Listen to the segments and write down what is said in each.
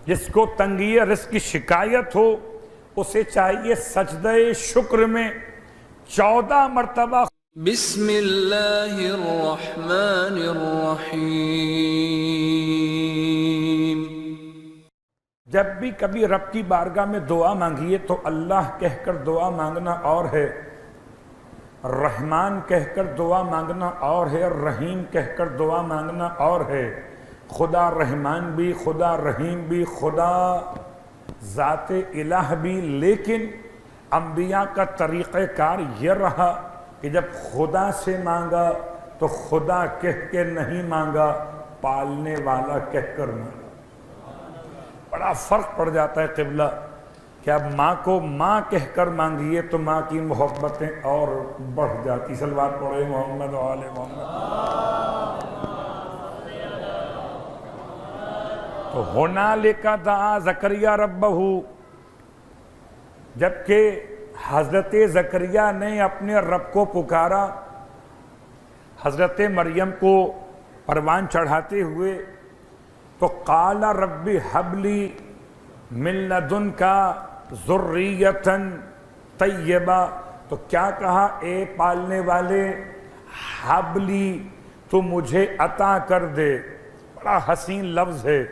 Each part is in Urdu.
جس کو تنگی رزق کی شکایت ہو اسے چاہیے سجدہ شکر میں 14 مرتبہ بسم اللہ الرحمن الرحیم۔ جب بھی کبھی رب کی بارگاہ میں دعا مانگیے تو اللہ کہہ کر دعا مانگنا اور ہے، رحمان کہہ کر دعا مانگنا اور ہے، رحیم کہہ کر دعا مانگنا اور ہے۔ خدا رحمان بھی، خدا رحیم بھی، خدا ذات الہ بھی، لیکن انبیاء کا طریقہ کار یہ رہا کہ جب خدا سے مانگا تو خدا کہہ کے نہیں مانگا، پالنے والا کہہ کر مانگا۔ بڑا فرق پڑ جاتا ہے قبلہ کہ اب ماں کو ماں کہہ کر مانگیے تو ماں کی محبتیں اور بڑھ جاتی۔ صلوات پڑھے محمد و آل محمد۔ تو ہنالک دعا زکریا ربہ، جبکہ حضرت زکریا نے اپنے رب کو پکارا، حضرت مریم کو پروان چڑھاتے ہوئے، تو قال رب ہب لی من لدنک ذریۃ طیبہ، تو کیا کہا؟ اے پالنے والے، ہب لی، تو مجھے عطا کر دے۔ بڑا حسین لفظ ہے،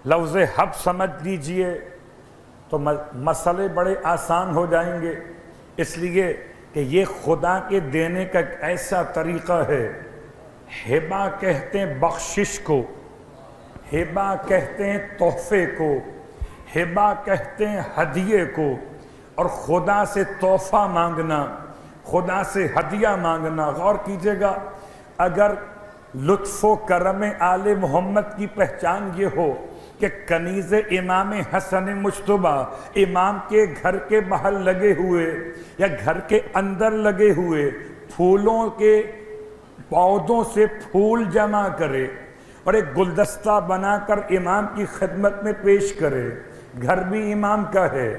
لفظ حب سمجھ لیجئے تو مسئلے بڑے آسان ہو جائیں گے، اس لیے کہ یہ خدا کے دینے کا ایک ایسا طریقہ ہے۔ ہبہ کہتے ہیں بخشش کو، ہبہ کہتے ہیں تحفے کو، ہبہ کہتے ہیں ہدیے کو، اور خدا سے تحفہ مانگنا، خدا سے ہدیہ مانگنا۔ غور کیجئے گا، اگر لطف و کرم آل محمد کی پہچان یہ ہو کہ کنیز امام حسن مجتبی امام کے گھر کے باہر لگے ہوئے یا گھر کے اندر لگے ہوئے پھولوں کے پودوں سے پھول جمع کرے اور ایک گلدستہ بنا کر امام کی خدمت میں پیش کرے، گھر بھی امام کا ہے،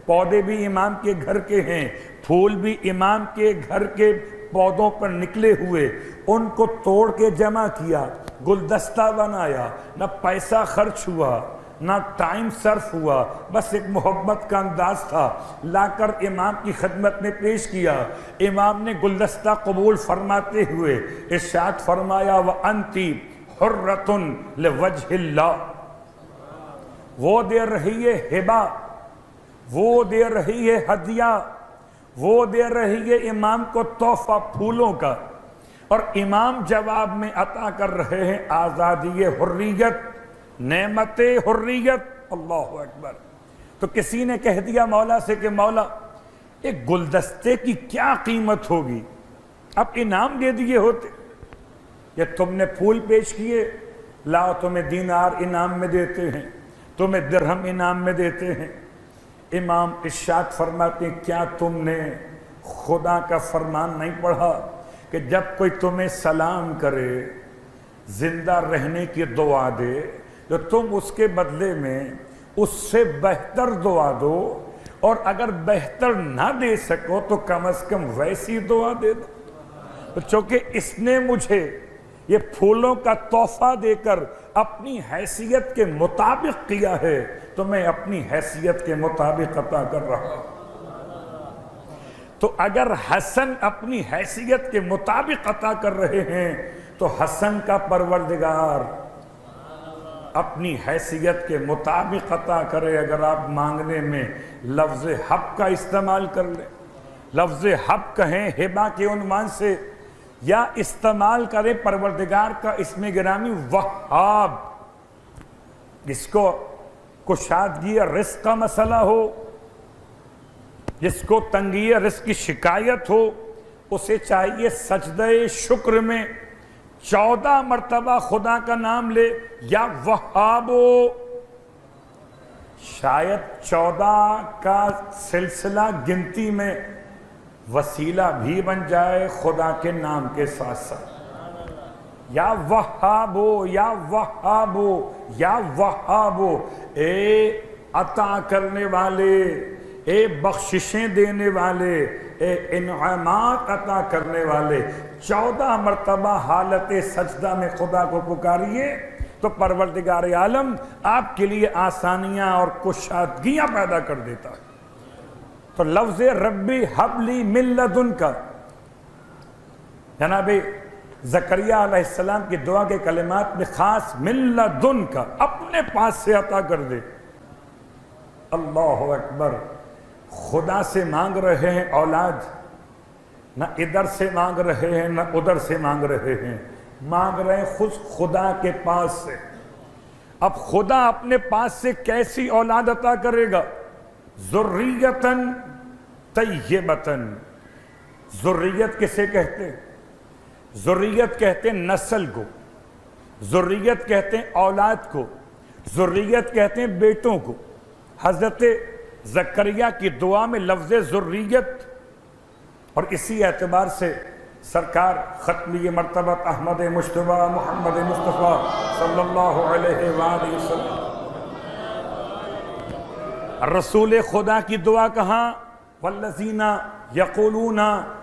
پودے بھی امام کے گھر کے ہیں، پھول بھی امام کے گھر کے پودوں پر نکلے ہوئے، ان کو توڑ کے جمع کیا، گلدستہ بنایا، نہ پیسہ خرچ ہوا نہ ٹائم صرف ہوا، بس ایک محبت کا انداز تھا، لا کر امام کی خدمت میں پیش کیا۔ امام نے گلدستہ قبول فرماتے ہوئے ارشاد فرمایا وَأَنْتِ حُرَّةٌ لِوَجْهِ اللَّهِ، وہ دے رہی ہے ہبہ، وہ دے رہی ہے ہدیہ، وہ دے رہی ہے امام کو تحفہ پھولوں کا، اور امام جواب میں عطا کر رہے ہیں آزادی حریت، نعمت حریت۔ اللہ اکبر۔ تو کسی نے کہہ دیا مولا سے کہ مولا ایک گلدستے کی کیا قیمت ہوگی، اب انعام دے دیے ہوتے، یا تم نے پھول پیش کیے، لاؤ تمہیں دینار انعام میں دیتے ہیں، تمہیں درہم انعام میں دیتے ہیں۔ امام ارشاد فرماتے ہیں کیا تم نے خدا کا فرمان نہیں پڑھا کہ جب کوئی تمہیں سلام کرے، زندہ رہنے کی دعا دے، تو تم اس کے بدلے میں اس سے بہتر دعا دو، اور اگر بہتر نہ دے سکو تو کم از کم ویسی دعا دے دو۔ تو چونکہ اس نے مجھے یہ پھولوں کا تحفہ دے کر اپنی حیثیت کے مطابق کیا ہے تو میں اپنی حیثیت کے مطابق عطا کر رہا ہوں۔ تو اگر حسن اپنی حیثیت کے مطابق عطا کر رہے ہیں تو حسن کا پروردگار اپنی حیثیت کے مطابق عطا کرے۔ اگر آپ مانگنے میں لفظ حب کا استعمال کر لیں، لفظ حب کہیں ہبہ کے عنوان سے، یا استعمال کرے پروردگار کا اسم گرامی وہاب، جس کو کشادگی رزق کا مسئلہ ہو، جس کو تنگی رزق کی شکایت ہو، اسے چاہیے سجدہ شکر میں 14 مرتبہ خدا کا نام لے، یا وہابو۔ شاید 14 کا سلسلہ گنتی میں وسیلہ بھی بن جائے خدا کے نام کے ساتھ ساتھ، یا وہابو، یا وہابو، یا وہابو، اے عطا کرنے والے، اے بخششیں دینے والے، اے انعامات عطا کرنے والے۔ 14 مرتبہ حالت سجدہ میں خدا کو پکاریے، تو پروردگار عالم آپ کے لیے آسانیاں اور کشادگیاں پیدا کر دیتا ہے۔ تو لفظ ربی حب لی من لدنک، جناب زکریہ علیہ السلام کی دعا کے کلمات میں خاص من لدنک، اپنے پاس سے عطا کر دے۔ اللہ اکبر، خدا سے مانگ رہے ہیں اولاد، نہ ادھر سے مانگ رہے ہیں نہ ادھر سے مانگ رہے ہیں، مانگ رہے ہیں خود خدا کے پاس سے۔ اب خدا اپنے پاس سے کیسی اولاد عطا کرے گا؟ ذریتاً طیبتاً۔ ذریت کسے کہتے ہیں؟ ذریت کہتے ہیں نسل کو، ذریت کہتے ہیں اولاد کو، ذریت کہتے ہیں بیٹوں کو۔ حضرت زکریہ کی دعا میں لفظ ذریت، اور اسی اعتبار سے سرکار ختمی مرتبہ احمد مجتبیٰ محمد مصطفیٰ صلی اللہ علیہ وآلہ وسلم، رسول خدا کی دعا کہاں؟ والذین یقولون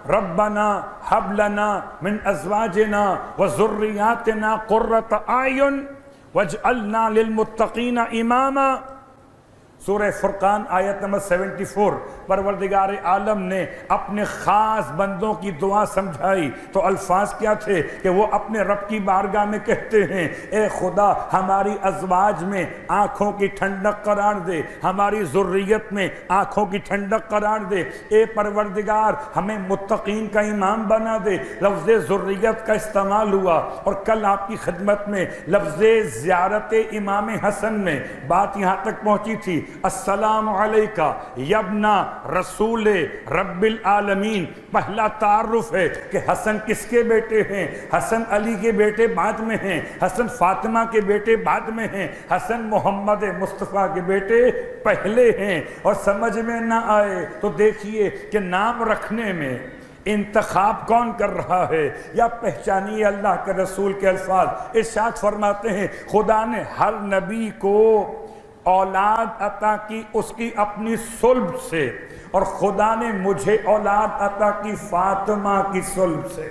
ربنا ہب لنا من ازواجنا وذریاتنا قرۃ اعین واجعلنا للمتقین اماما۔ سورہ فرقان آیت نمبر 74، پروردگار عالم نے اپنے خاص بندوں کی دعا سمجھائی تو الفاظ کیا تھے کہ وہ اپنے رب کی بارگاہ میں کہتے ہیں اے خدا ہماری ازواج میں آنکھوں کی ٹھنڈک قرار دے، ہماری ذریت میں آنکھوں کی ٹھنڈک قرار دے، اے پروردگار ہمیں متقین کا امام بنا دے۔ لفظ ذریت کا استعمال ہوا، اور کل آپ کی خدمت میں لفظ زیارت امام حسن میں بات یہاں تک پہنچی تھی، السلام علیکہ یبنا رسول رب العالمین۔ پہلا تعارف ہے کہ حسن کس کے بیٹے ہیں؟ حسن علی کے بیٹے بعد میں ہیں، حسن فاطمہ کے بیٹے بعد میں ہیں، حسن محمد مصطفیٰ کے بیٹے پہلے ہیں۔ اور سمجھ میں نہ آئے تو دیکھیے کہ نام رکھنے میں انتخاب کون کر رہا ہے، یا پہچانیے اللہ کے رسول کے الفاظ۔ ارشاد فرماتے ہیں خدا نے ہر نبی کو اولاد عطا کی اس کی اپنی صلب سے، اور خدا نے مجھے اولاد عطا کی فاطمہ کی صلب سے۔